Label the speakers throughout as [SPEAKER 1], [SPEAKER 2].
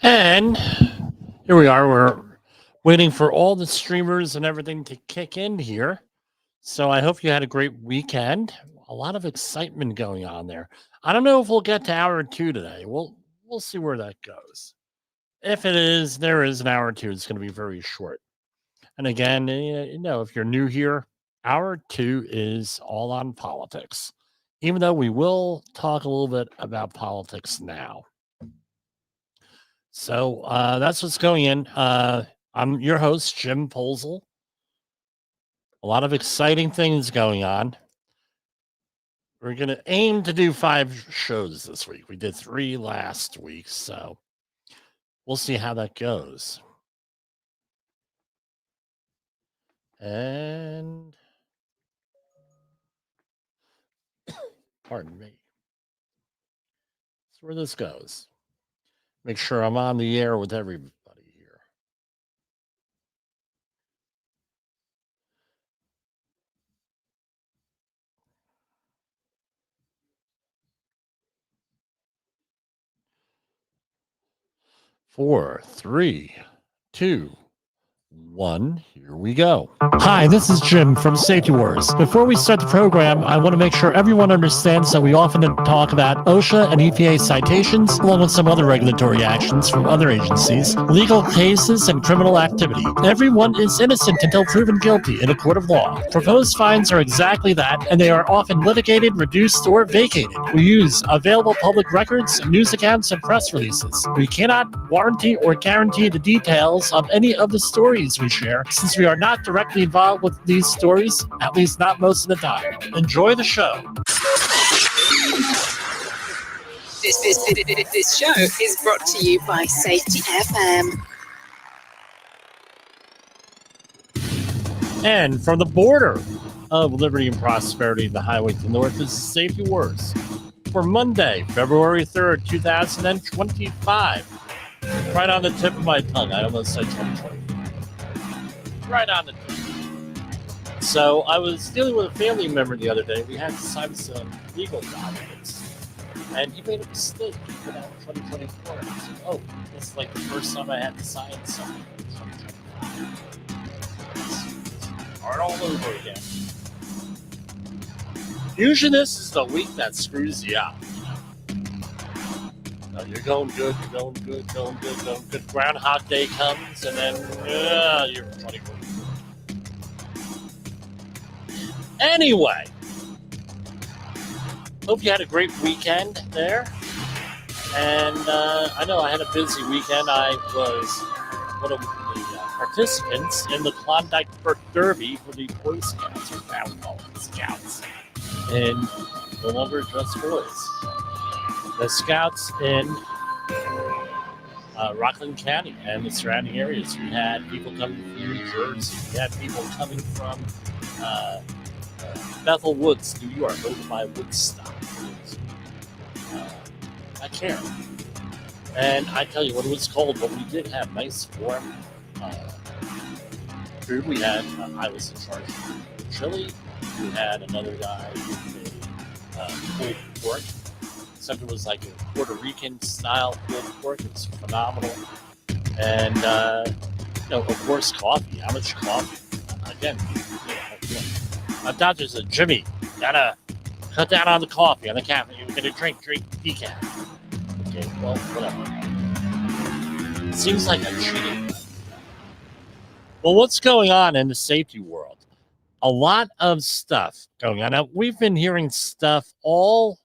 [SPEAKER 1] And here we are. We're waiting for all the streamers and everything to kick in here. So I hope you had a great weekend. A lot of excitement going on there. I don't know if we'll get to hour two today. We'll see where that goes. If it is, there is an hour two. It's going to be very short. And again, if you're new here, hour two is all on politics. Even though we will talk a little bit about politics now. So that's what's going in. I'm your host, Jim Poesl. A lot of exciting things going on. We're going to aim to do 5 shows this week. We did 3 last week, so we'll see how that goes. And pardon me. That's where this goes. Make sure I'm on the air with everybody here. Four, three, two, 1, here we go. Hi, this is Jim from Safety Wars. Before we start the program, I want to make sure everyone understands that we often talk about OSHA and EPA citations, along with some other regulatory actions from other agencies, legal cases, and criminal activity. Everyone is innocent until proven guilty in a court of law. Proposed fines are exactly that, and they are often litigated, reduced, or vacated. We use available public records, news accounts, and press releases. We cannot warranty or guarantee the details of any of the stories we share, since we are not directly involved with these stories, at least not most of the time. Enjoy the show.
[SPEAKER 2] This show is brought to you by Safety FM.
[SPEAKER 1] And from the border of liberty and prosperity, the highway to the north, this is Safety Wars for Monday, February 3rd, 2025. Right on the tip of my tongue. I almost said 2020. Right on the tip. So I was dealing with a family member the other day. We had to sign some legal documents. And he made a mistake. He put out 2024. And I said, oh, it's like the first time I had to sign something in 2025. Start all over again. Usually this is the week that screws you up. You're going good, going good. Groundhog Day comes, and then you're 24. Anyway, hope you had a great weekend there. And I know I had a busy weekend. I was one of the participants in the Klondike Derby for the Boy Scouts, or now we call them Scouts, in No Longer Just Boys. The Scouts in Rockland County and the surrounding areas. We had people coming from New Jersey. We had people coming from Bethel Woods, New York, over by Woodstock. I care. And I tell you what, it was cold, but we did have nice warm food. We had, I was in charge of chili. We had another guy who made pulled pork. Except it was like a Puerto Rican style pulled pork. It's phenomenal. And, of course, coffee. How much coffee? Again, my doctor said, Jimmy, gotta cut down on the coffee, on the caffeine. You're gonna drink decaf. Okay, well, whatever. It seems like I'm cheating. Well, what's going on in the safety world? A lot of stuff going on. Now, we've been hearing stuff all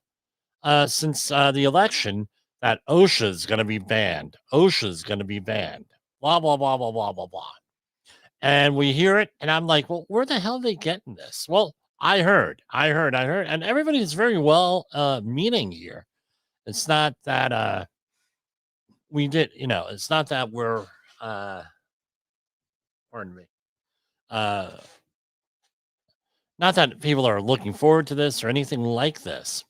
[SPEAKER 1] since the election that OSHA is going to be banned. OSHA is going to be banned. Blah, blah, blah, blah, blah, blah, blah. And we hear it, and I'm like, well, where the hell are they getting this? Well, I heard. And everybody's very well meaning here. It's not that we did, it's not that we're, pardon me, not that people are looking forward to this or anything like this.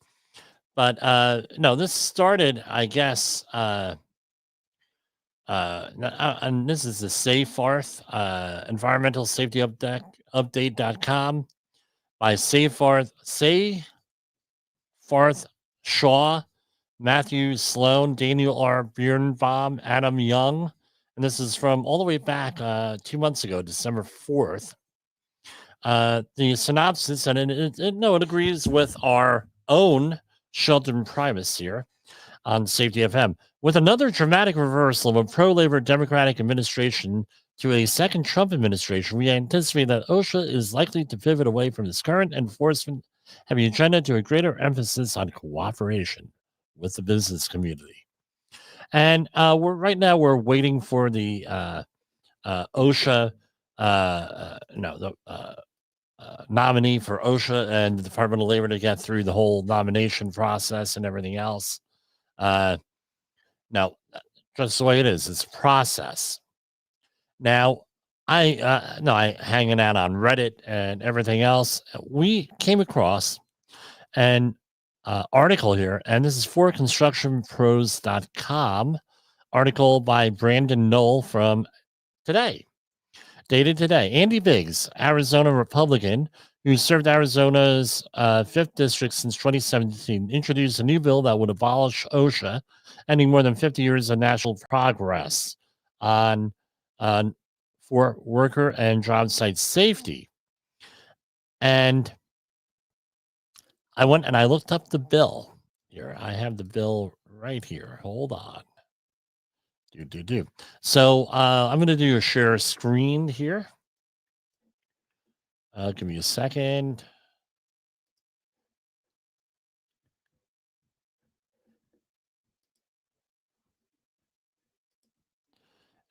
[SPEAKER 1] But no, this started, I guess, and this is the SafeWars, environmental safety update.com by Safewarth Shaw Matthew Sloan, Daniel R. Birnbaum, Adam Young. And this is from all the way back 2 months ago, December 4th. The synopsis, and it agrees with our own Shelton Primus here on Safety FM. With another dramatic reversal of a pro-labor Democratic administration to a second Trump administration, we anticipate that OSHA is likely to pivot away from its current enforcement-heavy agenda to a greater emphasis on cooperation with the business community. And we're waiting for the OSHA, nominee for OSHA and the Department of Labor to get through the whole nomination process and everything else. Now, just the way it is, it's a process. Now, I hanging out on Reddit and everything else. We came across an article here, and this is for constructionpros.com article by Brandon Knoll from today, dated today. Andy Biggs, Arizona Republican, who served Arizona's 5th district since 2017, introduced a new bill that would abolish OSHA, ending more than 50 years of national progress on for worker and job site safety. And I went and I looked up the bill here. I have the bill right here. Hold on. So I'm going to do a share screen here. Give me a second.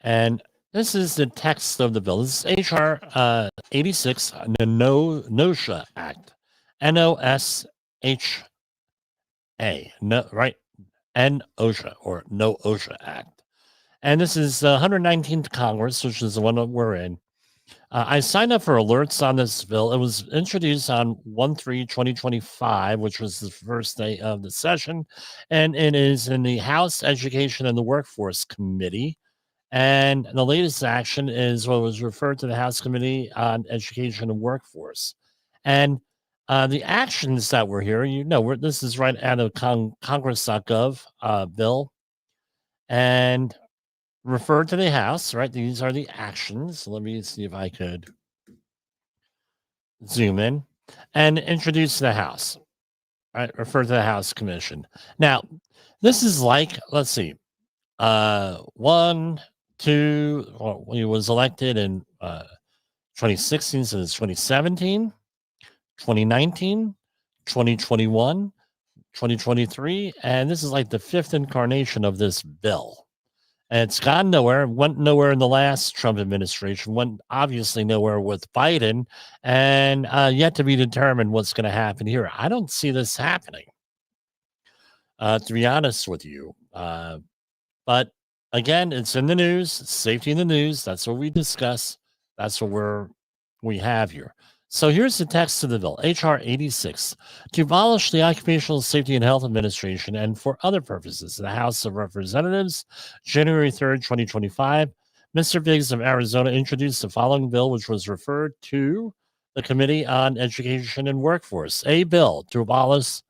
[SPEAKER 1] And this is the text of the bill. This is HR 86, the NOSHA Act. NOSHA. No, right? NOSHA or No OSHA Act. And this is the 119th Congress, which is the one that we're in. I signed up for alerts on this bill. It was introduced on 1/3/2025, which was the first day of the session. And it is in the House Education and the Workforce Committee. And the latest action is what was referred to the House Committee on Education and Workforce. And the actions that we're hearing, this is right out of Congress.gov bill and referred to the House, right? These are the actions. Let me see if I could zoom in and introduce the House, right? Refer to the House Commission. Now, this is like, let's see, 1, 2, well, he was elected in 2016, so it's 2017, 2019, 2021, 2023, and this is like the 5th incarnation of this bill. And it's gone nowhere, went nowhere in the last Trump administration, went obviously nowhere with Biden, and yet to be determined what's going to happen here. I don't see this happening, to be honest with you. But again, it's in the news, safety in the news. That's what we discuss. That's what we have here. So here's the text of the bill, HR 86, to abolish the Occupational Safety and Health Administration and for other purposes. The House of Representatives, January 3rd, 2025. Mr. Biggs of Arizona introduced the following bill, which was referred to the Committee on Education and Workforce, a bill to abolish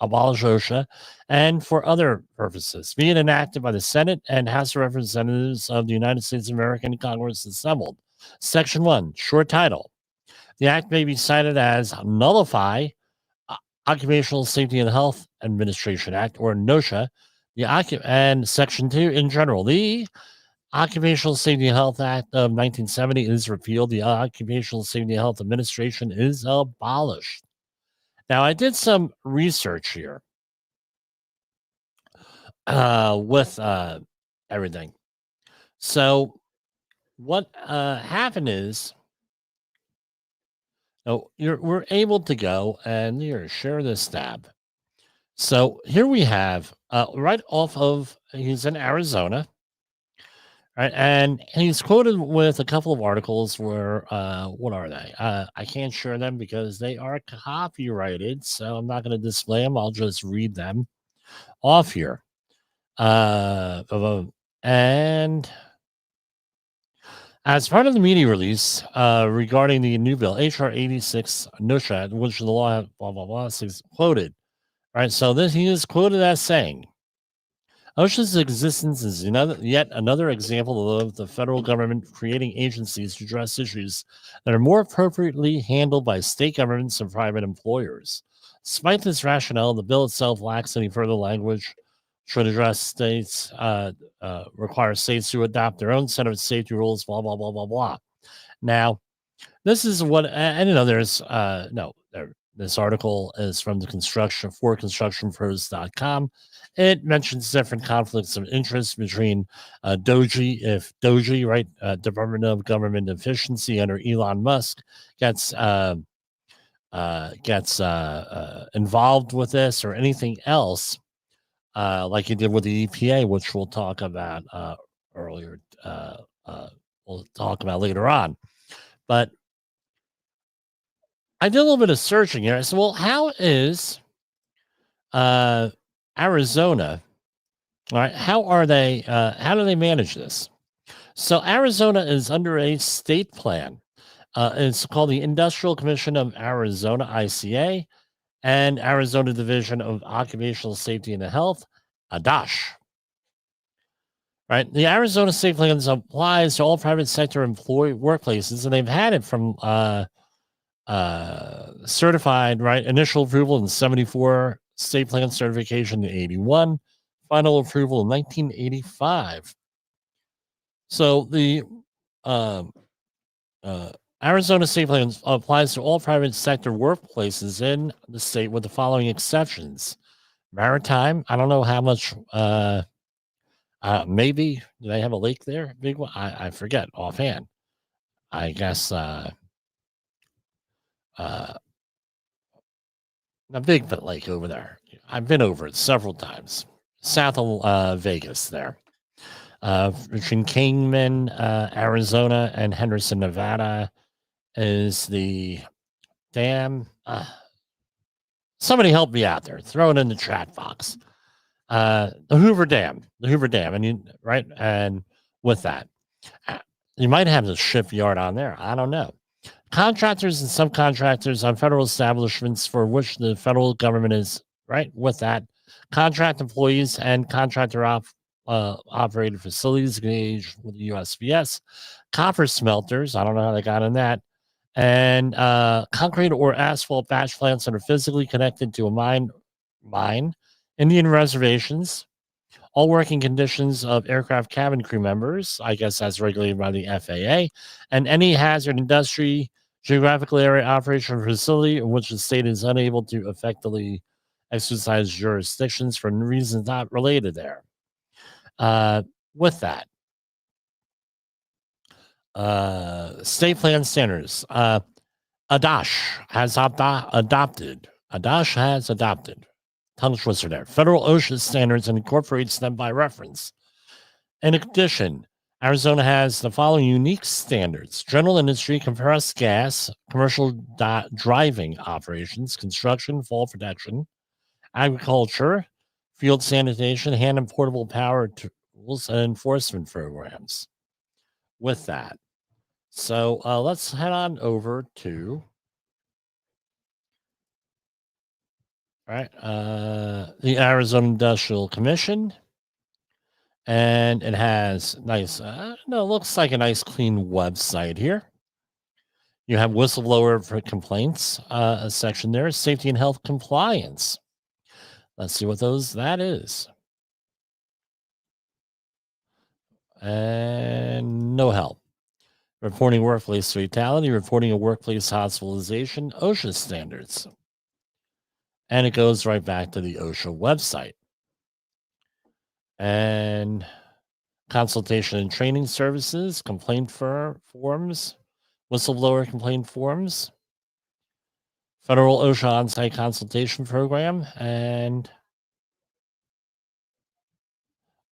[SPEAKER 1] OSHA and for other purposes, being enacted by the Senate and House of Representatives of the United States of America and Congress assembled. Section 1, short title. The act may be cited as nullify Occupational Safety and Health Administration Act, or NOSHA, and Section 2 in general. The Occupational Safety and Health Act of 1970 is repealed. The Occupational Safety and Health Administration is abolished. Now, I did some research here with everything. So what happened is, we're able to go and here, share this tab. So here we have right off of, he's in Arizona, right? And he's quoted with a couple of articles where, what are they? I can't share them because they are copyrighted. So I'm not going to display them. I'll just read them off here. And as part of the media release regarding the new bill, HR 86 NOSHA, which the law, blah, blah, blah, is quoted. Right. So he is quoted as saying, OSHA's existence is yet another example of the federal government creating agencies to address issues that are more appropriately handled by state governments and private employers. Despite this rationale, the bill itself lacks any further language should address states, require states to adopt their own set of safety rules, blah, blah, blah, blah, blah. Now, this is what, and there's, this article is from the constructionpros.com. It mentions different conflicts of interest between Doji, right, Department of Government Efficiency under Elon Musk gets involved with this or anything else, like he did with the EPA, which we'll talk about earlier. We'll talk about later on. But I did a little bit of searching here. I said, well, how is Arizona? All right, how are they? How do they manage this? So Arizona is under a state plan. It's called the Industrial Commission of Arizona, ICA, and Arizona Division of Occupational Safety and Health, ADOSH. Right, the Arizona State Plans applies to all private sector employee workplaces, and they've had it from certified, right, initial approval in 74, state plan certification in 81, final approval in 1985. So the Arizona State Plan applies to all private sector workplaces in the state with the following exceptions. Maritime, I don't know how much, maybe, do they have a lake there? Big one? I forget offhand. I guess a big lake over there. I've been over it several times. South of Vegas there. Between Kingman, Arizona, and Henderson, Nevada is the dam. Somebody help me out there. Throw it in the chat box. The Hoover Dam. And right. And with that, you might have the shipyard on there. I don't know. Contractors and subcontractors on federal establishments for which the federal government is right with that. Contract employees and contractor operated facilities engaged with the USPS. Copper smelters. I don't know how they got in that. And concrete or asphalt batch plants that are physically connected to a mine, Indian reservations, all working conditions of aircraft cabin crew members, I guess as regulated by the FAA, and any hazard industry, geographical area, operation, or facility in which the state is unable to effectively exercise jurisdictions for reasons not related there. With that, state plan standards. ADOSH has adopted. ADOSH has adopted. Tongue twister there. Federal OSHA standards and incorporates them by reference. In addition, Arizona has the following unique standards: general industry, compressed gas, commercial driving operations, construction, fall protection, agriculture, field sanitation, hand and portable power tools, and enforcement programs. With that, so let's head on over to the Arizona Industrial Commission. And it has nice, looks like a nice clean website here. You have whistleblower for complaints, a section there, safety and health compliance. Let's see what that is. And no help. Reporting workplace fatality, reporting a workplace hospitalization, OSHA standards. And it goes right back to the OSHA website. And consultation and training services, complaint forms, whistleblower complaint forms, federal OSHA on-site consultation program, and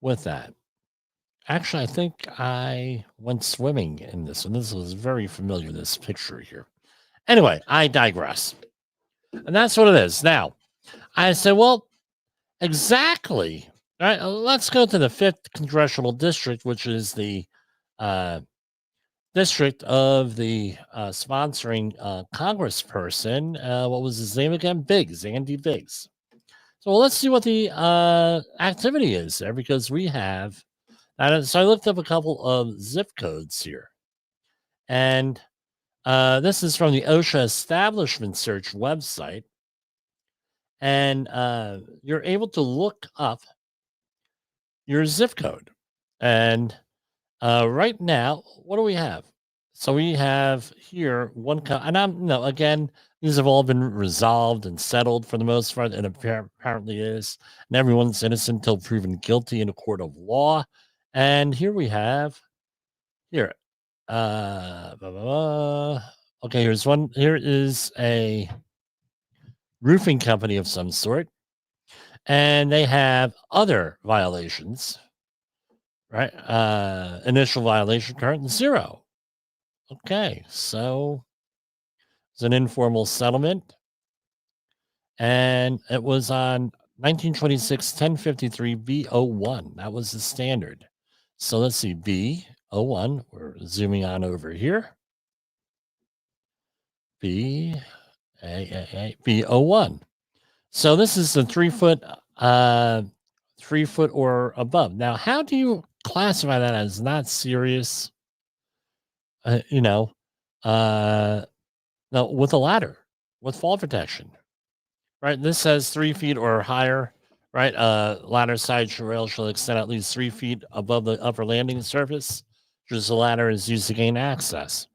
[SPEAKER 1] with that, actually, I think I went swimming in this, and this was very familiar, this picture here. Anyway, I digress. And that's what it is. Now, I said, well, exactly. All right, let's go to the 5th Congressional District, which is the district of the sponsoring congressperson. What was his name again? Andy Biggs. So let's see what the activity is there, because we have. So I looked up a couple of zip codes here, and this is from the OSHA Establishment Search website, and you're able to look up your zip code. And right now, what do we have? So we have here one, and I'm no again. These have all been resolved and settled for the most part, and apparently is, and everyone's innocent until proven guilty in a court of law. And here we have here. Blah, blah, blah. Okay, here's one. Here is a roofing company of some sort, and they have other violations. Right. Initial violation, current 0. Okay, so it's an informal settlement, and it was on 1926 1053 B01. That was the standard. So let's see, B01. We're zooming on over here. B01. So this is the 3-foot, 3-foot or above. Now, how do you classify that as not serious? You know, uh, no, with a ladder, with fall protection, right? This says 3 feet or higher, right? Ladder side rail shall extend at least 3 feet above the upper landing surface, which the ladder is used to gain access.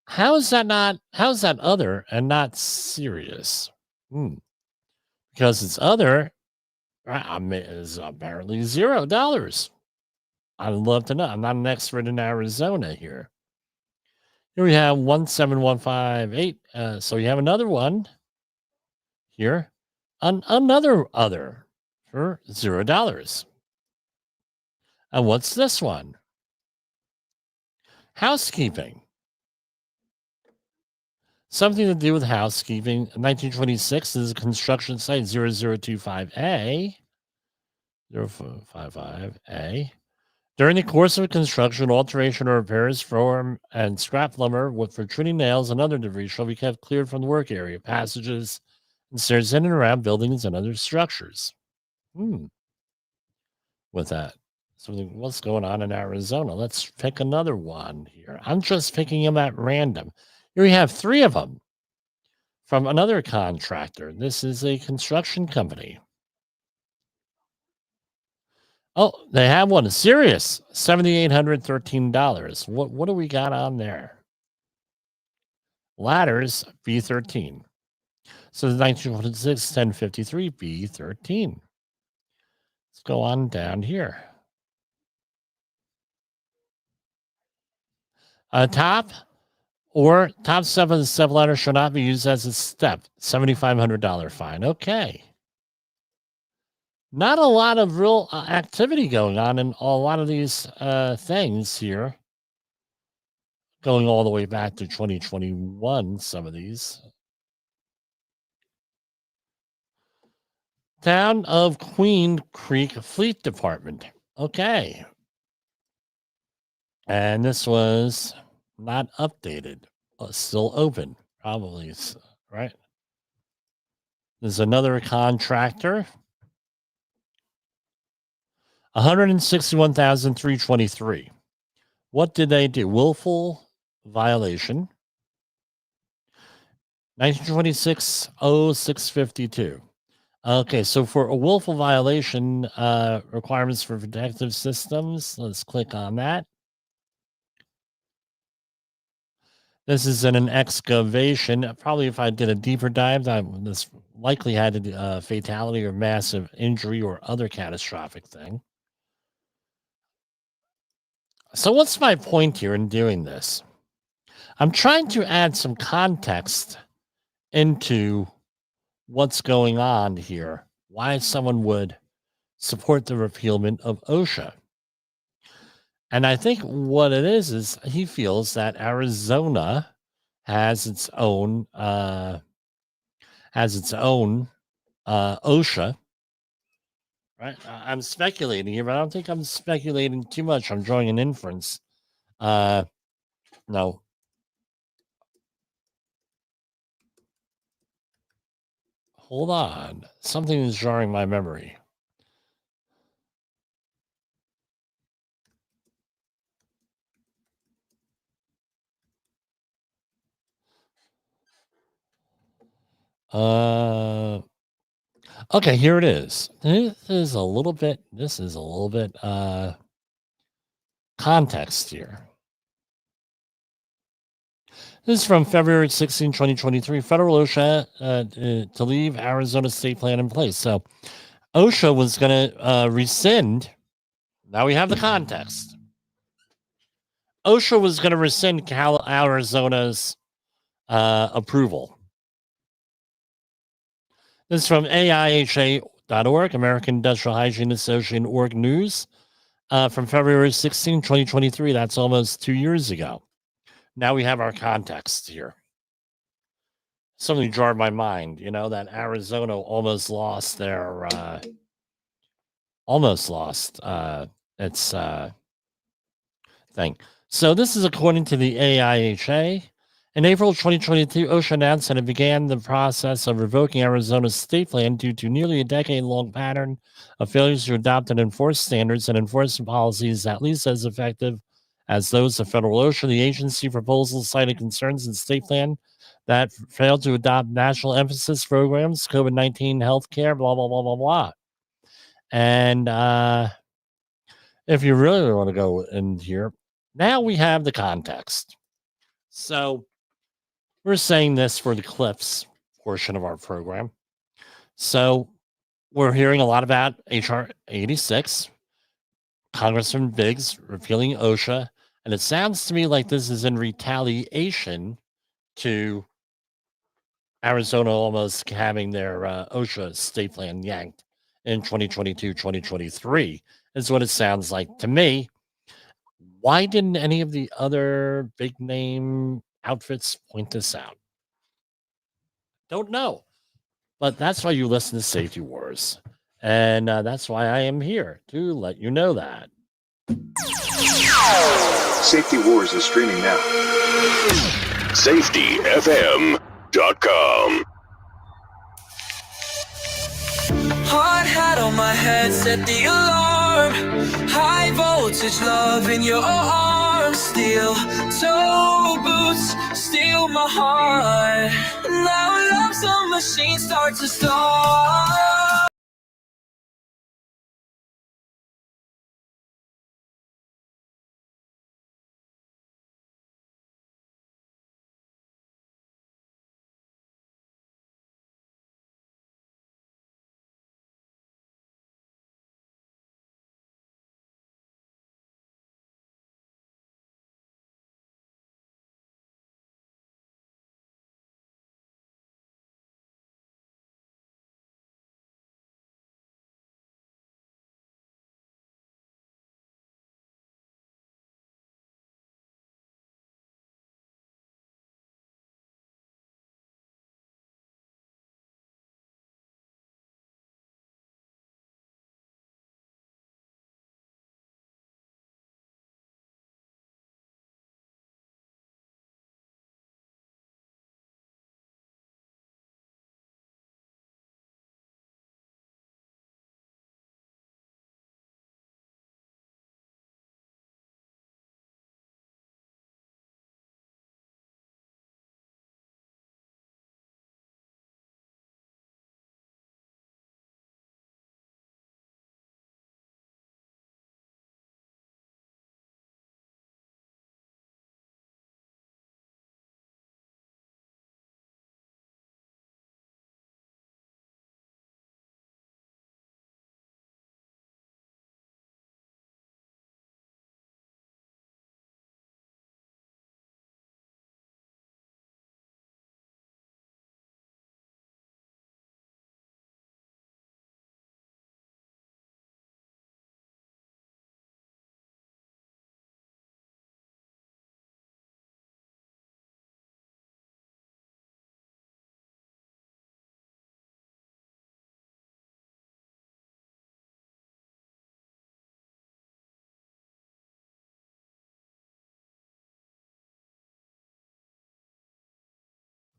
[SPEAKER 1] How is that not? How is that other and not serious? Because it's other, right, is apparently $0. I'd love to know. I'm not an expert in Arizona here. Here we have 17158. So we have another one here. Another other for $0. And what's this one? Housekeeping. Something to do with housekeeping. 1926 is a construction site 0025A. 0055A. During the course of construction, alteration or repairs from and scrap lumber for trimming nails and other debris shall be kept cleared from the work area, passages, and stairs in and around buildings and other structures. With that, something what's going on in Arizona? Let's pick another one here. I'm just picking them at random. Here we have 3 of them from another contractor. This is a construction company. Oh, they have one. Serious, $7,813. What do we got on there? Ladders, B13. So the 1926 1053 B13. Let's go on down here. Top 7 step ladder shall not be used as a step. $7,500 fine. Okay. Not a lot of real activity going on in a lot of these things here. Going all the way back to 2021, some of these. Town of Queen Creek Fleet Department. Okay. And this was not updated. Still open, probably, right? There's another contractor. $161,323. What did they do? Willful violation. 1926 0652. Okay, so for a willful violation, requirements for protective systems, let's click on that. This is in an excavation. Probably if I did a deeper dive, this likely had a fatality or massive injury or other catastrophic thing. So what's my point here in doing this? I'm trying to add some context into what's going on here, why someone would support the repealment of OSHA. And I think what it is he feels that Arizona has its own OSHA. Right? I'm speculating here, but I don't think I'm speculating too much. I'm drawing an inference. No. Hold on. Something is jarring my memory. Okay, here it is. This is a little bit context here. This is from February 16, 2023. Federal OSHA to leave Arizona state plan in place. So OSHA was going to rescind. Now we have the context. OSHA was going to rescind Arizona's approval. This is from AIHA.org, American Industrial Hygiene Association org news from February 16, 2023. That's almost 2 years ago. Now we have our context here. Something jarred my mind, that Arizona almost lost its thing. So this is according to the AIHA. In April 2022, OSHA announced that it began the process of revoking Arizona's state plan due to nearly a decade-long pattern of failures to adopt and enforce standards and enforcement policies at least as effective as those of federal OSHA. The agency proposal cited concerns in state plan that failed to adopt national emphasis programs, COVID-19 healthcare, blah, blah, blah, blah, blah. And if you really want to go in here, now we have the context. So we're saying this for the Cliffs portion of our program. So we're hearing a lot about HR 86, Congressman Biggs repealing OSHA, and it sounds to me like this is in retaliation to Arizona almost having their OSHA state plan yanked in 2022, 2023, is what it sounds like to me. Why didn't any of the other big name outfits point this out? Don't know. But that's why you listen to Safety Wars. And that's why I am here, to let you know that.
[SPEAKER 3] Safety Wars is streaming now.
[SPEAKER 4] safetyfm.com.
[SPEAKER 5] Hard hat on my head, set the alarm. High voltage love in your arms. Steel toe boots, steal my heart. Now love's a machine, start to start.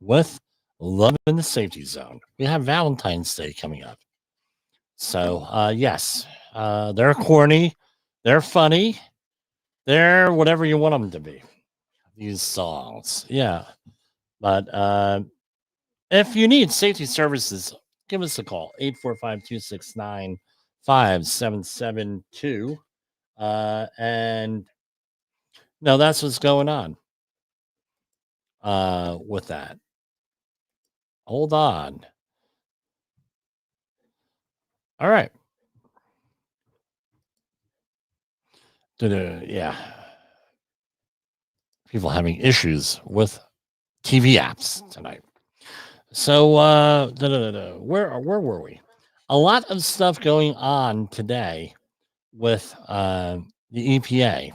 [SPEAKER 1] With Love in the safety zone. We have Valentine's Day coming up. So, yes, they're corny. They're funny. They're whatever you want them to be. These songs. Yeah. But if you need safety services, give us a call 845-269-5772. And no, that's what's going on with that. Hold on. All right. Yeah. People having issues with TV apps tonight. So, where were we? A lot of stuff going on today with the EPA.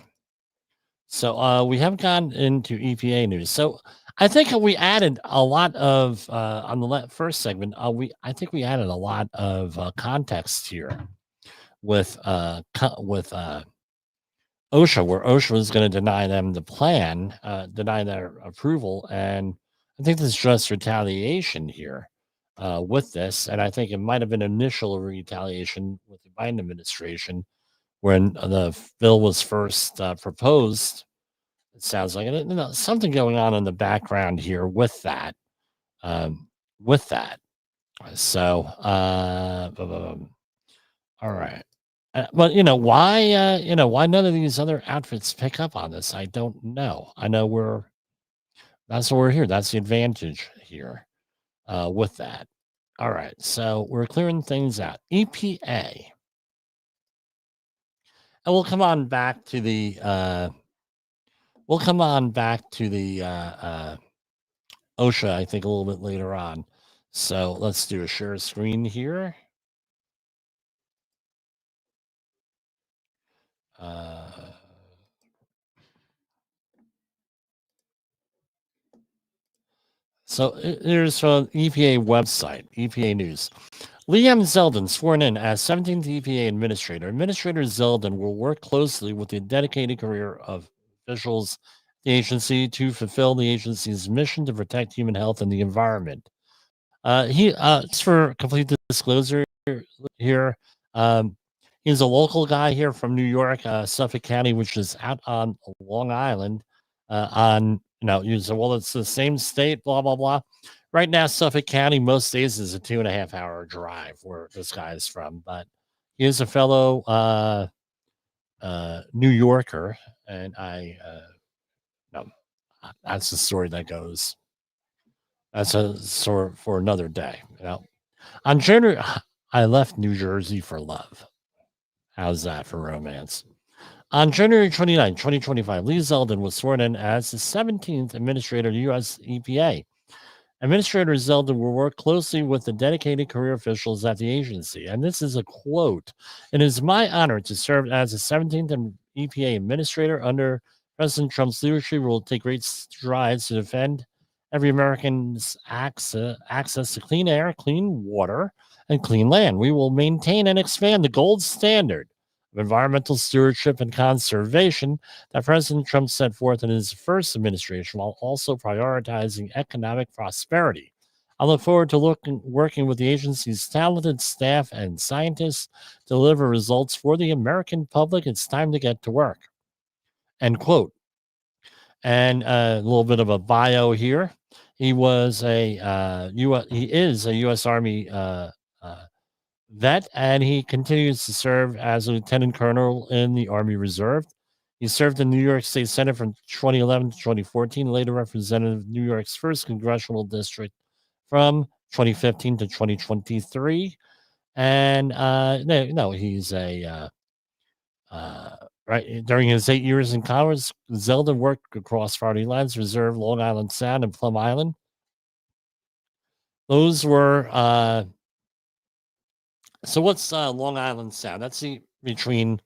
[SPEAKER 1] So we haven't gone into EPA news. So I think we added a lot of on the first segment. I think we added a lot of context here with OSHA, where OSHA was going to deny them the plan, deny their approval, and I think this is just retaliation here with this. And I think it might have been initial retaliation with the Biden administration when the bill was first proposed. It sounds like something going on in the background here with that. With that. So, all right. But why none of these other outfits pick up on this? I don't know. I know that's what we're here. That's the advantage here with that. All right. So we're clearing things out. EPA. And we'll come on back to the OSHA, I think, a little bit later on. So let's do a share screen here. So here's from EPA website, EPA News. Liam Zeldin sworn in as 17th EPA administrator. Administrator Zeldin will work closely with the dedicated career of officials at the agency to fulfill the agency's mission to protect human health and the environment. Just for complete disclosure here, he's a local guy here from New York, Suffolk County, which is out on Long Island. You say, well, it's the same state, blah blah blah. Right now, Suffolk County most days is a 2.5 hour drive where this guy is from, but he is a fellow New Yorker, and that's the story that goes. That's a story for another day. On January, I left New Jersey for love. How's that for romance? On January 29, 2025, Lee Zeldin was sworn in as the 17th administrator of the U.S. EPA. Administrator Zeldin will work closely with the dedicated career officials at the agency. And this is a quote. It is my honor to serve as the 17th EPA administrator under President Trump's leadership. We will take great strides to defend every American's access to clean air, clean water, and clean land. We will maintain and expand the gold standard of environmental stewardship and conservation that President Trump set forth in his first administration, while also prioritizing economic prosperity. I look forward to working with the agency's talented staff and scientists to deliver results for the American public. It's time to get to work. End quote. And a little bit of a bio here. He is a U.S. Army vet, and he continues to serve as a lieutenant colonel in the Army Reserve. He served in the New York State Senate from 2011 to 2014, later represented New York's 1st congressional district from 2015 to 2023. And he's right during his 8 years in Congress, Zeldin worked across party lines, Reserve, Long Island Sound, and Plum Island. Those were so what's Long Island Sound? That's between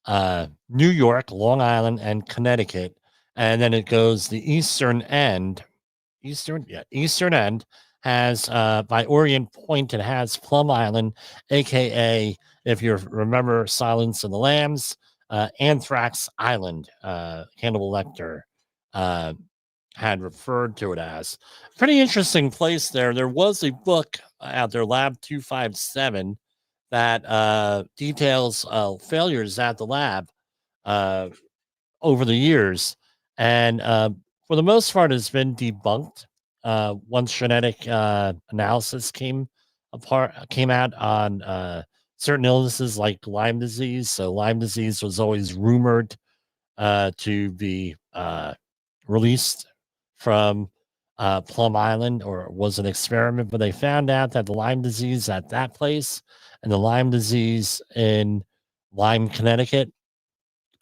[SPEAKER 1] New York, Long Island, and Connecticut, and then it goes the eastern end. Eastern end has by Orient Point. It has Plum Island, aka, if you remember Silence of the Lambs, Anthrax Island, Hannibal Lecter had referred to it as. Pretty interesting place there. There was a book out there, Lab 257, that details failures at the lab uh, over the years. And for the most part, it's been debunked. Once genetic analysis came out on certain illnesses like Lyme disease. So Lyme disease was always rumored to be released from Plum Island, or was an experiment, but they found out that the Lyme disease at that place and the Lyme disease in Lyme, Connecticut,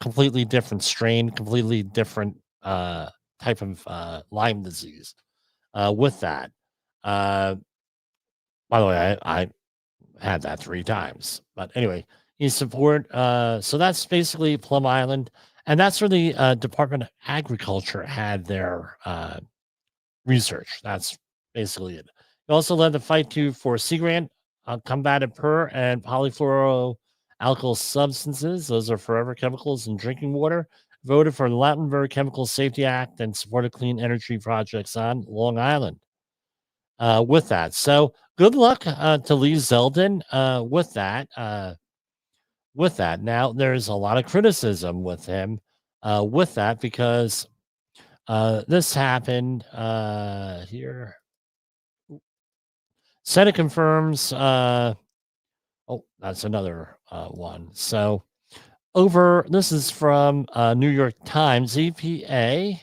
[SPEAKER 1] completely different strain, completely different type of Lyme disease. With that, uh, by the way, I had that 3 times, but anyway, you support. So that's basically Plum Island, and that's where the Department of Agriculture had their research. That's basically it. He also led the fight for Sea Grant, combated per and polyfluoroalkyl substances. Those are forever chemicals in drinking water. Voted for the Lautenberg Chemical Safety Act and supported clean energy projects on Long Island. With that, so good luck to Lee Zeldin. With that, now there's a lot of criticism with him. With that, because this happened here. Senate confirms. Oh, that's another one. So this is from New York Times. EPA.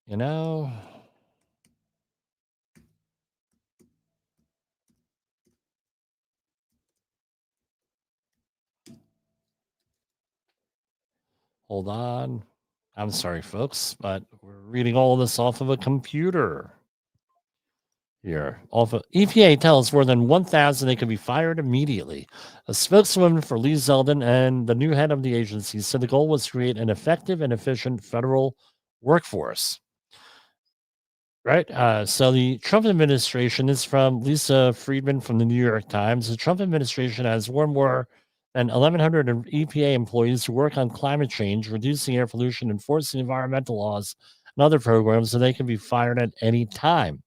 [SPEAKER 1] You know, hold on. I'm sorry, folks, but we're reading all of this off of a computer. Here, EPA tells more than 1,000 they could be fired immediately. A spokeswoman for Lee Zeldin and the new head of the agency said the goal was to create an effective and efficient federal workforce. Right. So the Trump administration is from Lisa Friedman from the New York Times. The Trump administration has more than 1,100 EPA employees who work on climate change, reducing air pollution, enforcing environmental laws, and other programs, so they can be fired at any time.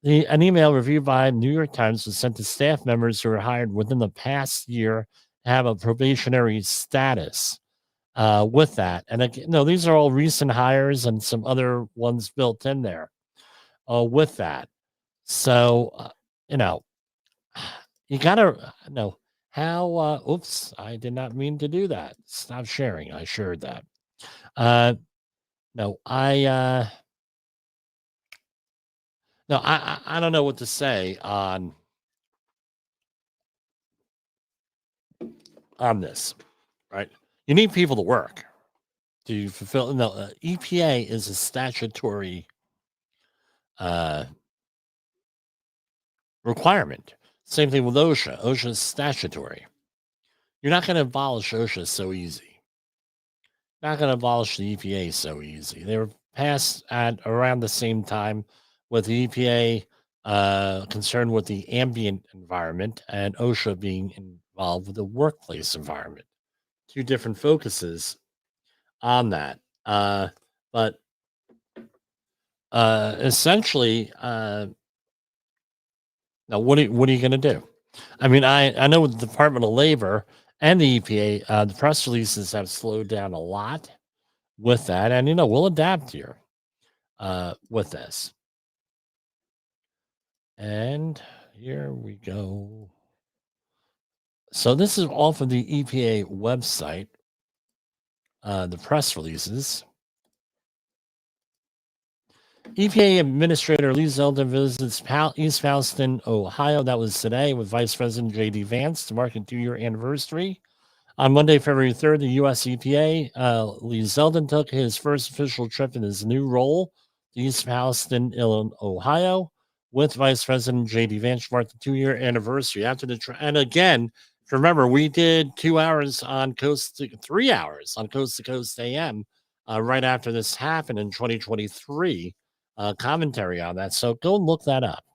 [SPEAKER 1] An email reviewed by New York Times was sent to staff members who were hired within the past year to have a probationary status. With that, and again, no, these are all recent hires and some other ones built in there. With that, so you know, you gotta know how. Oops, I did not mean to do that. Stop sharing. I shared that. No, I don't know what to say on this. Right, you need people to work to fulfill. No, EPA is a statutory requirement. Same thing with OSHA. OSHA is statutory. You're not going to abolish OSHA so easy. Not going to abolish the EPA so easy. They were passed at around the same time, with the EPA concerned with the ambient environment and OSHA being involved with the workplace environment. Two different focuses on that. But essentially, now what are you going to do? I mean, I know with the Department of Labor and the EPA, the press releases have slowed down a lot with that, and we'll adapt here with this. And here we go. So this is off of the EPA website, the press releases. EPA Administrator Lee Zeldin visits East Palestine, Ohio. That was today with Vice President J.D. Vance to mark a 2-year anniversary. On Monday, February 3rd, the U.S. EPA, Lee Zeldin took his first official trip in his new role to East Palestine, Ohio, with Vice President J.D. Vance to mark the 2-year anniversary. After the and again, remember, we did 2 hours on 3 hours on Coast to Coast AM right after this happened in 2023. Commentary on that. So go and look that up.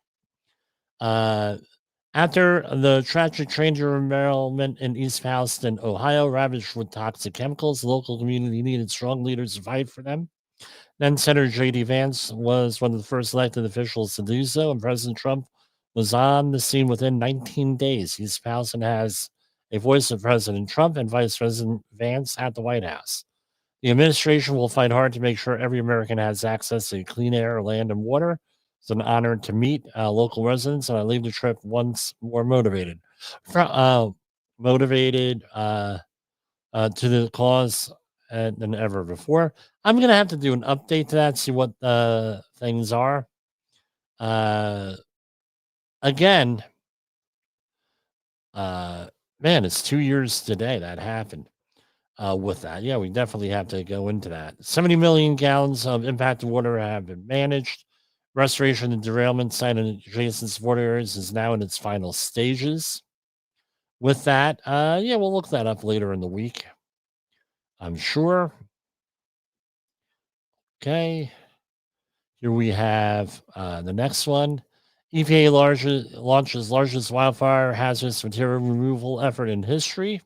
[SPEAKER 1] After the tragic train derailment in East Palestine, Ohio, ravaged with toxic chemicals, the local community needed strong leaders to fight for them. Then Senator J.D. Vance was one of the first elected officials to do so, and President Trump was on the scene within 19 days. East Palestine has a voice of President Trump and Vice President Vance at the White House. The administration will fight hard to make sure every American has access to clean air, land, and water. It's an honor to meet local residents, and I leave the trip once more motivated. Motivated to the cause than ever before. I'm going to have to do an update to that, see what things are. Again, man, it's 2 years today that happened. With that, yeah, we definitely have to go into that. 70 million gallons of impacted water have been managed. Restoration and derailment site and adjacent support areas is now in its final stages. With that, yeah, we'll look that up later in the week, I'm sure. Okay. Here we have the next one. EPA launches largest wildfire hazardous material removal effort in history.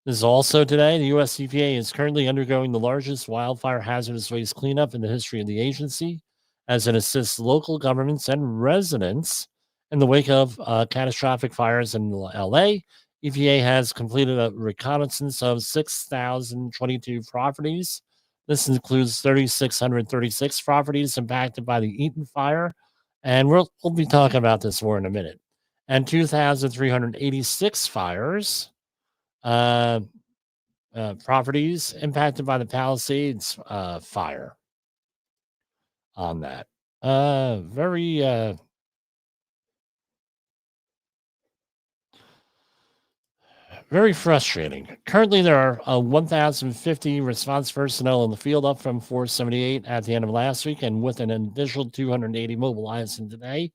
[SPEAKER 1] This is also today. The U.S. EPA is currently undergoing the largest wildfire hazardous waste cleanup in the history of the agency as it assists local governments and residents in the wake of catastrophic fires in LA. EPA has completed a reconnaissance of 6,022 properties. This includes 3,636 properties impacted by the Eaton fire. And we'll be talking about this more in a minute. And 2,386 fires. Properties impacted by the Palisades fire on that. Very frustrating. Currently, there are 1,050 response personnel in the field, up from 478 at the end of last week, and with an additional 280 mobilizing today.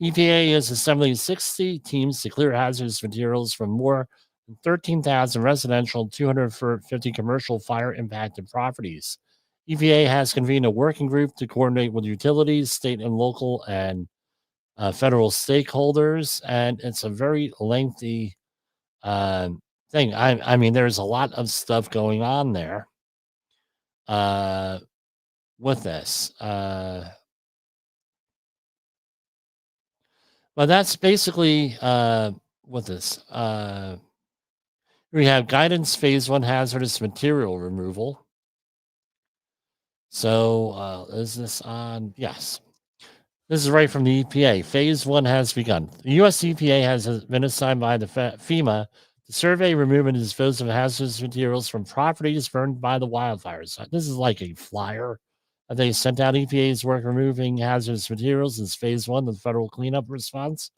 [SPEAKER 1] EPA is assembling 60 teams to clear hazardous materials from more than 13,000 residential and 250 commercial fire impacted properties. EPA has convened a working group to coordinate with utilities, state and local, and federal stakeholders, and it's a very lengthy thing. I mean, there's a lot of stuff going on there uh, with this. But that's basically with this. We have guidance phase 1 hazardous material removal. So is this on? Yes. This is right from the EPA. Phase 1 has begun. The U.S. EPA has been assigned by the FEMA to survey, remove, and dispose of hazardous materials from properties burned by the wildfires. This is like a flyer that they sent out. EPA's work removing hazardous materials is phase 1 of the federal cleanup response.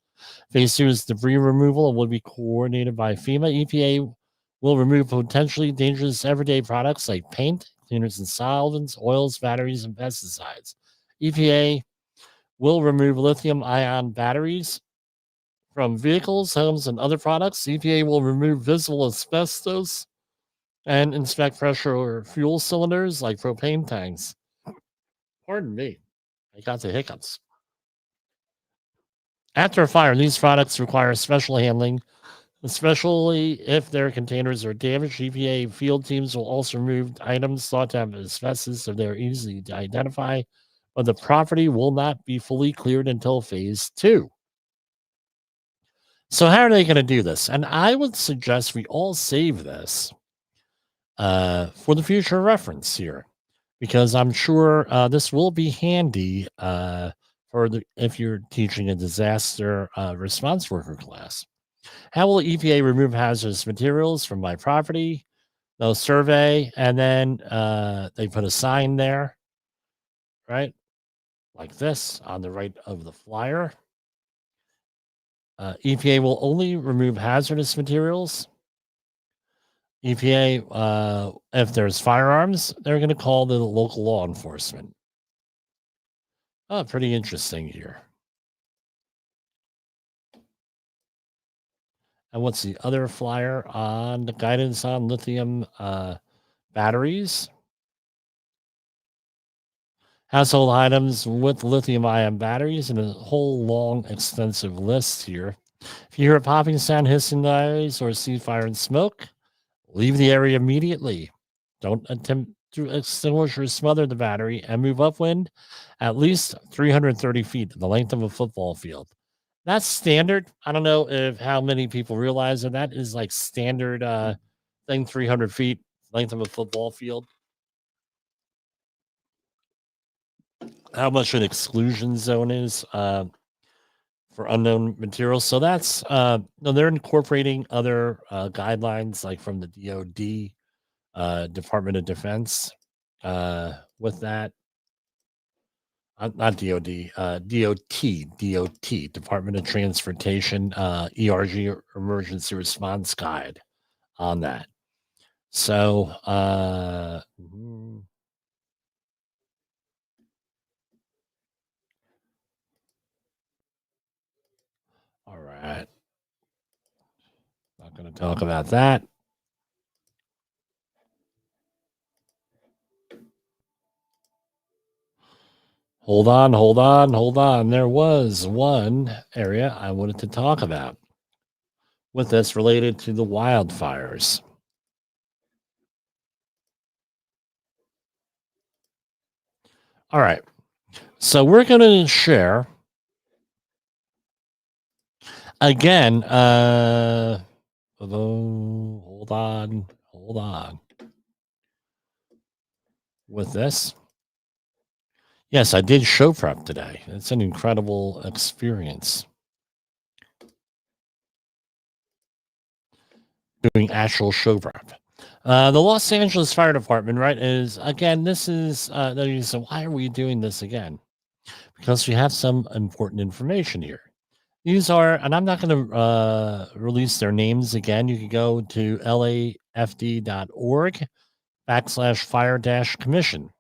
[SPEAKER 1] Phase 2 is debris removal and will be coordinated by FEMA. EPA will remove potentially dangerous everyday products like paint, cleaners and solvents, oils, batteries, and pesticides. EPA will remove lithium-ion batteries from vehicles, homes, and other products. EPA will remove visible asbestos and inspect pressure or fuel cylinders like propane tanks. Pardon me, I got the hiccups. After a fire, these products require special handling, especially if their containers are damaged. EPA field teams will also remove items thought to have asbestos if they're easy to identify, but the property will not be fully cleared until phase 2. So how are they going to do this? And I would suggest we all save this for the future reference here, because I'm sure this will be handy if you're teaching a disaster response worker class. How will EPA remove hazardous materials from my property? They'll survey, and then they put a sign there, right? Like this on the right of the flyer. EPA will only remove hazardous materials. EPA, if there's firearms, they're going to call the local law enforcement. Oh, pretty interesting here. And what's the other flyer on the guidance on lithium batteries? Household items with lithium-ion batteries, and a whole long, extensive list here. If you hear a popping sound, hissing noise, or see fire and smoke, leave the area immediately. Don't attempt to extinguish or smother the battery and move upwind at least 330 feet, the length of a football field. That's standard. I don't know if how many people realize that is like standard thing, 300 feet, length of a football field. How much an exclusion zone is for unknown materials. So that's no, they're incorporating other guidelines like from the DoD, Department of Defense, with that. Not DoD, DOT, Department of Transportation, ERG, Emergency Response Guide on that. So, all right. Not going to talk about that. Hold on. There was one area I wanted to talk about with this related to the wildfires. All right. So we're going to share again. Hold on. With this. Yes, I did show prep today. It's an incredible experience. Doing actual show prep. The Los Angeles Fire Department, right, is again, this is so why are we doing this again? Because we have some important information here. These are, and I'm not going to release their names again. You can go to lafd.org/fire-commission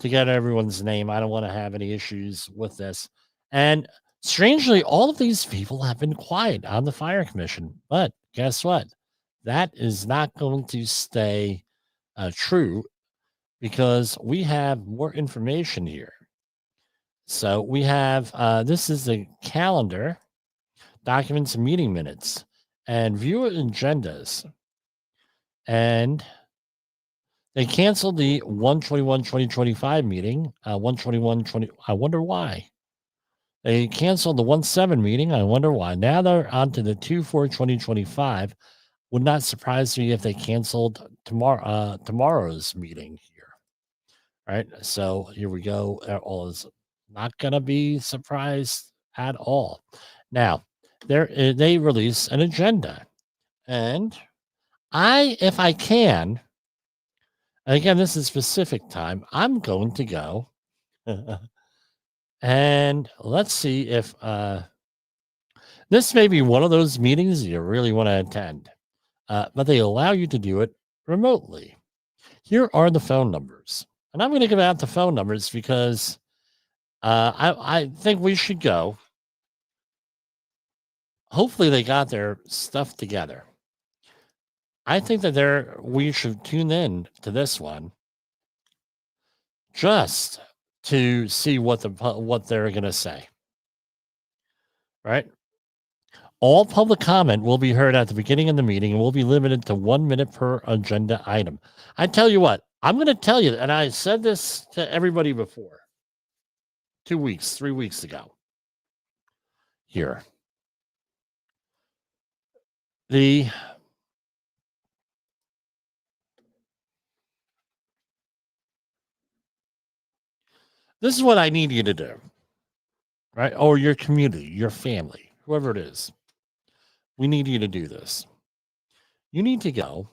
[SPEAKER 1] to get everyone's name. I don't want to have any issues with this. And strangely, all of these people have been quiet on the fire commission. But guess what? That is not going to stay true because we have more information here. So we have this is the calendar, documents, and meeting minutes, and viewer agendas. And they canceled the 1/21/2025 meeting, 1/21/20. I wonder why. They canceled the 1/7 meeting. I wonder why. Now they're on to the 2/4/2025. Would not surprise me if they canceled tomorrow's meeting here. Right. So here we go. All is not going to be surprised at all. Now, they release an agenda, and if I can. Again, this is specific time. I'm going to go and let's see if this may be one of those meetings you really want to attend, but they allow you to do it remotely. Here are the phone numbers, and I'm going to give out the phone numbers because I think we should go. Hopefully, they got their stuff together. I think that we should tune in to this one just to see what they're going to say. Right? All public comment will be heard at the beginning of the meeting and will be limited to 1 minute per agenda item. I tell you what, I'm going to tell you, and I said this to everybody before, 3 weeks ago. Here. This is what I need you to do, right? Or your community, your family, whoever it is. We need you to do this. You need to go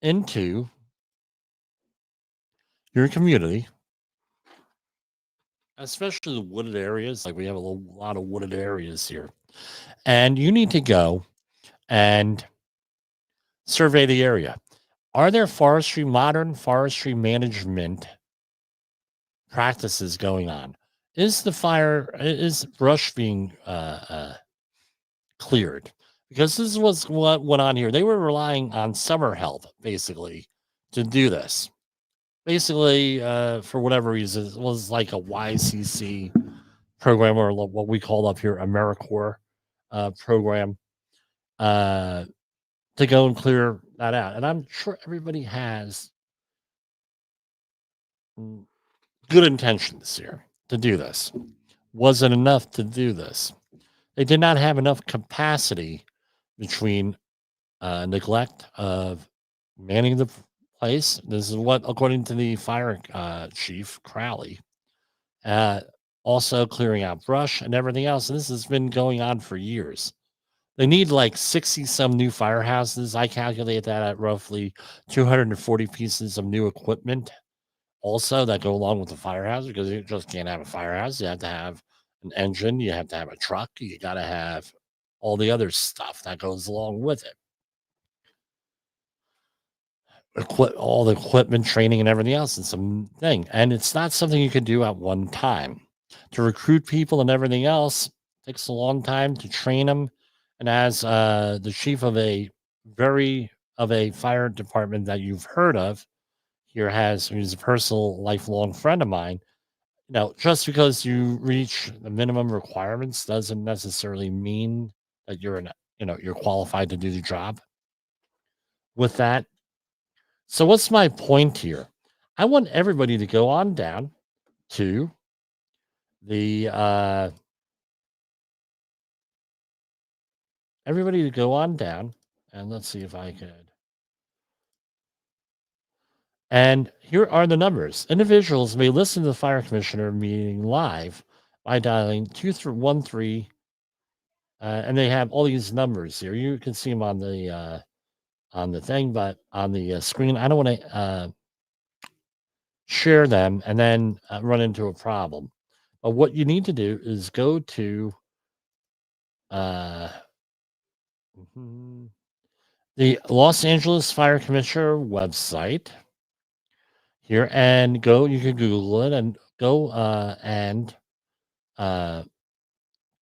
[SPEAKER 1] into your community, especially the wooded areas. Like we have a lot of wooded areas here. And you need to go and survey the area. Are there modern forestry management practices going on? Is brush being cleared? Because this was what went on here. They were relying on summer help, basically, to do this. Basically, for whatever reason, it was like a YCC program or what we call up here AmeriCorps program to go and clear that out. And I'm sure everybody has good intentions here to do this. Wasn't enough to do this. They did not have enough capacity between neglect of manning the place. This is what, according to the fire chief Crowley, uh, also clearing out brush and everything else. And this has been going on for years. They need like 60 some new firehouses. I calculate that at roughly 240 pieces of new equipment also that go along with the firehouse, because you just can't have a firehouse. You have to have an engine, you have to have a truck, you got to have all the other stuff that goes along with it. All the equipment, training, and everything else. It's a thing, and it's not something you can do at one time. To recruit people and everything else takes a long time to train them. And as the chief of a fire department that you've heard of here who's a personal lifelong friend of mine, just because you reach the minimum requirements doesn't necessarily mean that you're qualified to do the job. With that, so what's my point here? I want everybody to go on down to the everybody to go on down, and let's see if I could. And here are the numbers. Individuals may listen to the fire commissioner meeting live by dialing 213, and they have all these numbers here. You can see them on the thing, but on the screen, I don't want to share them and then run into a problem. But what you need to do is go to the Los Angeles Fire Commissioner website here, and you can Google it and go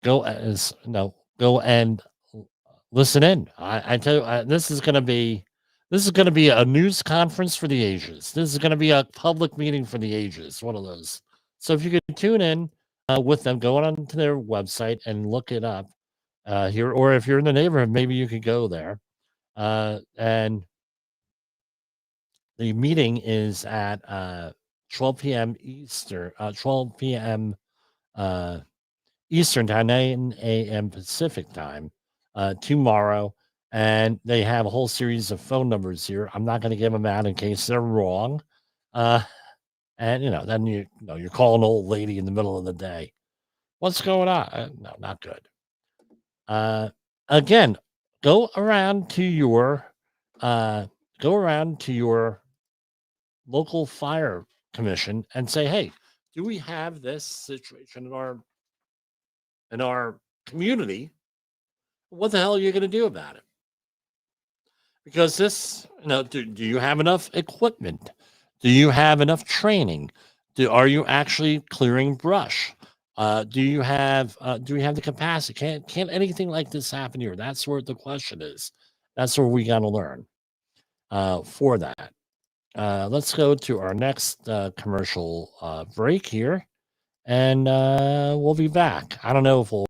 [SPEAKER 1] go and listen in. I tell you, this is going to be a news conference for the ages. This is going to be a public meeting for the ages. One of those. So if you could tune in with them, go on to their website and look it up here, or if you're in the neighborhood, maybe you could go there. And the meeting is at 12 p.m. Eastern, 12 p.m. Eastern time, 9 a.m. Pacific time tomorrow. And they have a whole series of phone numbers here. I'm not going to give them out in case they're wrong. And then you're calling an old lady in the middle of the day. What's going on? No, not good. Again, go around to your local fire commission and say, hey, do we have this situation in our community? What the hell are you going to do about it? Because this, do you have enough equipment? Do you have enough training? Are you actually clearing brush? Do we have the capacity? Can't anything like this happen here? That's where the question is. That's where we got to learn for that. Let's go to our next commercial break here, and we'll be back. I don't know if we'll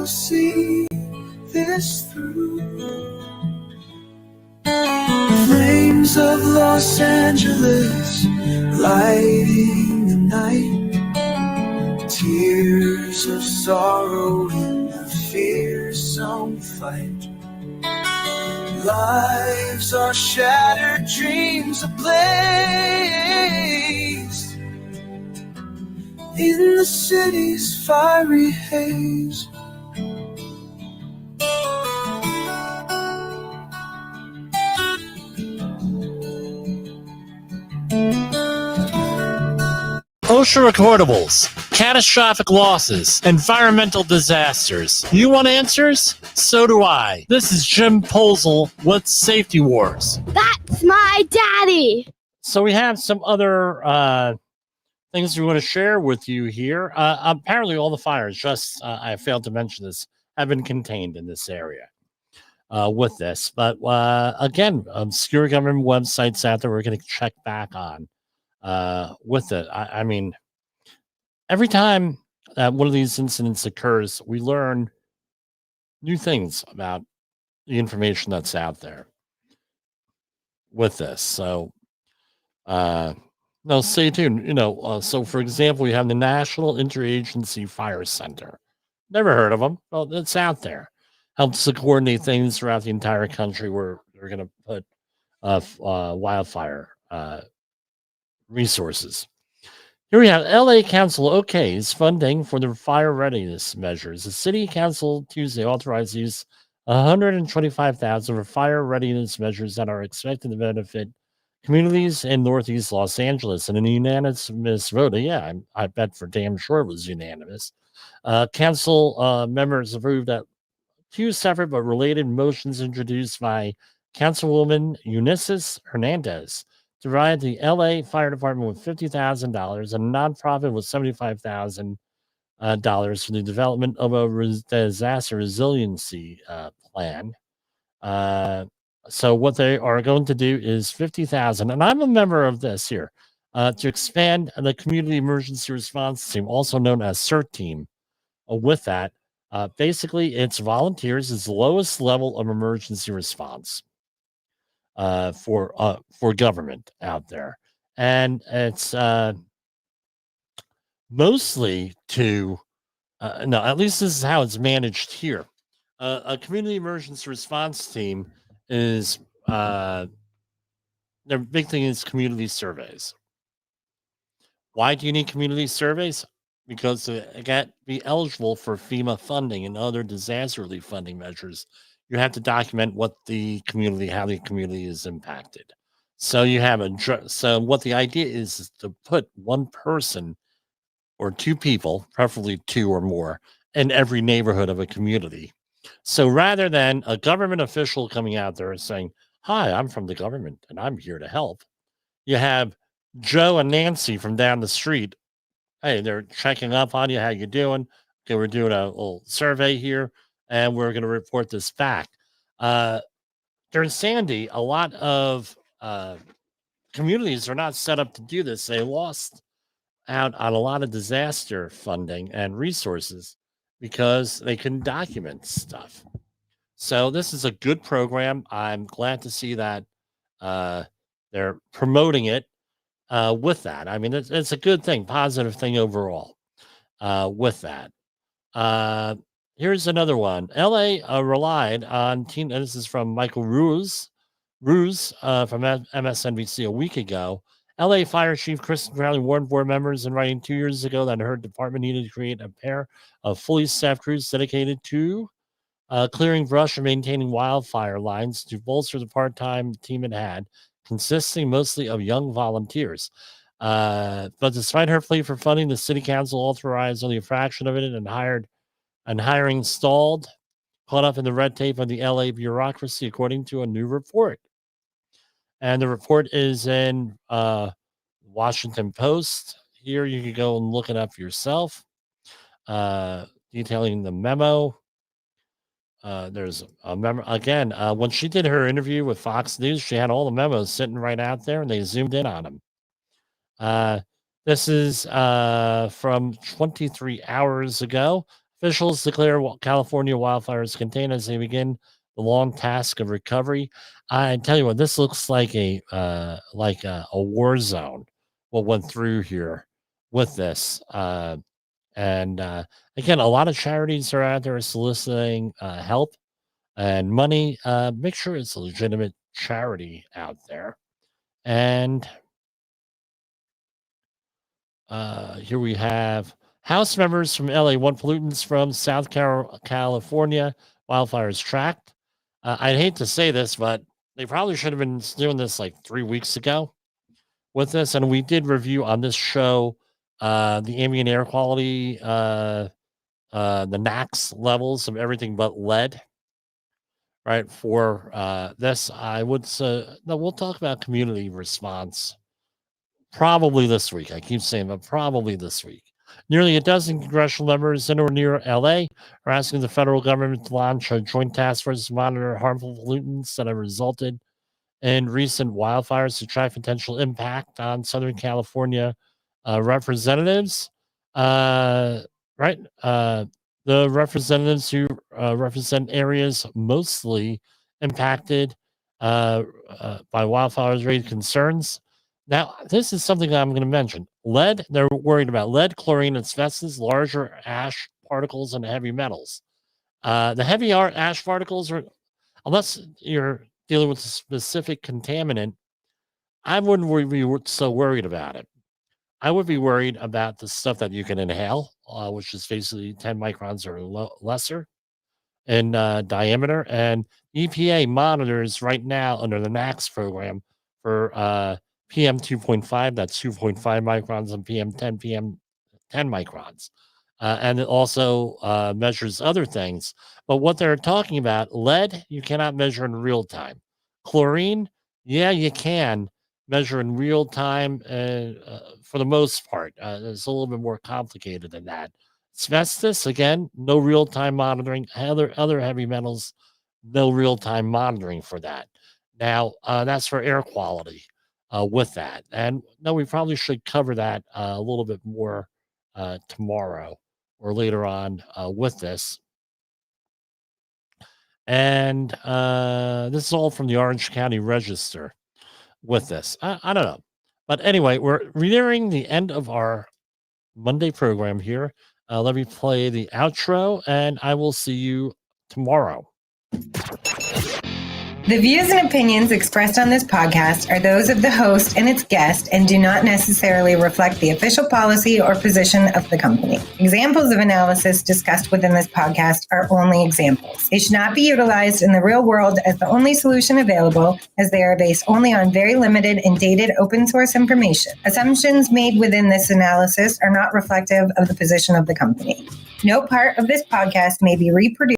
[SPEAKER 5] will see this through. Flames of Los Angeles lighting the night. Tears of sorrow in the fearsome fight. Lives are shattered, dreams ablaze in the city's fiery haze.
[SPEAKER 1] OSHA recordables, catastrophic losses, environmental disasters. You want answers? So do I. This is Jim Poesl with Safety Wars.
[SPEAKER 4] That's my daddy.
[SPEAKER 1] So we have some other things we want to share with you here. Apparently all the fires, just I failed to mention this, have been contained in this area with this. But again, obscure government websites out there we're going to check back on. With it, I mean, every time that one of these incidents occurs, we learn new things about the information that's out there with this. So, no, stay tuned. So for example, we have the National Interagency Fire Center. Never heard of them. Well, it's out there. Helps to coordinate things throughout the entire country where they're going to put wildfire resources. Here we have LA Council okays funding for the fire readiness measures. The City Council Tuesday authorized use $125,000 for fire readiness measures that are expected to benefit communities in Northeast Los Angeles. And a unanimous vote, I bet for damn sure it was unanimous. Council members approved that two separate but related motions introduced by Councilwoman Eunice Hernandez to provide the LA Fire Department with $50,000 and a nonprofit with $75,000 for the development of a disaster resiliency plan. So what they are going to do is $50,000, and I'm a member of this here, to expand the Community Emergency Response Team, also known as CERT Team. With that, basically, it's volunteers. It's the lowest level of emergency response for government out there, and it's mostly to no, at least this is how it's managed here. A community emergency response team is their big thing is community surveys. Why do you need community surveys? Because to be eligible for FEMA funding and other disaster relief funding measures, you have to document how the community is impacted. So you have so what the idea is to put one person or two people, preferably two or more, in every neighborhood of a community. So rather than a government official coming out there and saying, "Hi, I'm from the government and I'm here to help," you have Joe and Nancy from down the street. Hey, they're checking up on you. How you doing? Okay, we're doing a little survey here, and we're going to report this back. During Sandy, a lot of communities are not set up to do this. They lost out on a lot of disaster funding and resources because they couldn't document stuff. So this is a good program. I'm glad to see that they're promoting it with that. I mean, it's a good thing, positive thing overall with that. Here's another one. LA relied on and this is from Michael Ruse from MSNBC a week ago. LA Fire Chief Kristen Crowley warned board members in writing 2 years ago that her department needed to create a pair of fully staffed crews dedicated to clearing brush and maintaining wildfire lines to bolster the part-time team it had, consisting mostly of young volunteers. But despite her plea for funding, the city council authorized only a fraction of it and hiring stalled, caught up in the red tape of the LA bureaucracy, according to a new report. And the report is in Washington Post. Here you can go and look it up yourself, detailing the memo. There's a memo again. When she did her interview with Fox News, she had all the memos sitting right out there, and they zoomed in on them. This is from 23 hours ago. Officials declare California wildfires contained as they begin the long task of recovery. I tell you what, this looks like a war zone. What went through here with this, and again, a lot of charities are out there soliciting help and money. Make sure it's a legitimate charity out there. And here we have House members from LA want pollutants from South California wildfires tracked. I'd hate to say this, but they probably should have been doing this like 3 weeks ago with this. And we did review on this show the ambient air quality, the NACS levels of everything but lead. Right. For this, I would say, no, we'll talk about community response probably this week. I keep saying, but probably this week. Nearly a dozen congressional members in or near LA are asking the federal government to launch a joint task force to monitor harmful pollutants that have resulted in recent wildfires to track potential impact on Southern California representatives. The representatives who represent areas mostly impacted by wildfires-related concerns. Now, this is something that I'm going to mention. Lead, they're worried about lead, chlorine, asbestos, larger ash particles, and heavy metals. The heavy ash particles are, unless you're dealing with a specific contaminant, I wouldn't be so worried about it. I would be worried about the stuff that you can inhale, which is basically 10 microns or lesser in diameter. And EPA monitors right now under the NACS program for PM 2.5, that's 2.5 microns, and PM 10 microns. And it also measures other things. But what they're talking about, lead, you cannot measure in real time. Chlorine, yeah, you can measure in real time for the most part. It's a little bit more complicated than that. Asbestos, again, no real-time monitoring. Other heavy metals, no real-time monitoring for that. Now, that's for air quality with that. And no, we probably should cover that a little bit more tomorrow or later on with this. And this is all from the Orange County Register with this. I don't know. But anyway, we're nearing the end of our Monday program here. Let me play the outro, and I will see you tomorrow.
[SPEAKER 6] The views and opinions expressed on this podcast are those of the host and its guest and do not necessarily reflect the official policy or position of the company. Examples of analysis discussed within this podcast are only examples. They should not be utilized in the real world as the only solution available, as they are based only on very limited and dated open source information. Assumptions made within this analysis are not reflective of the position of the company. No part of this podcast may be reproduced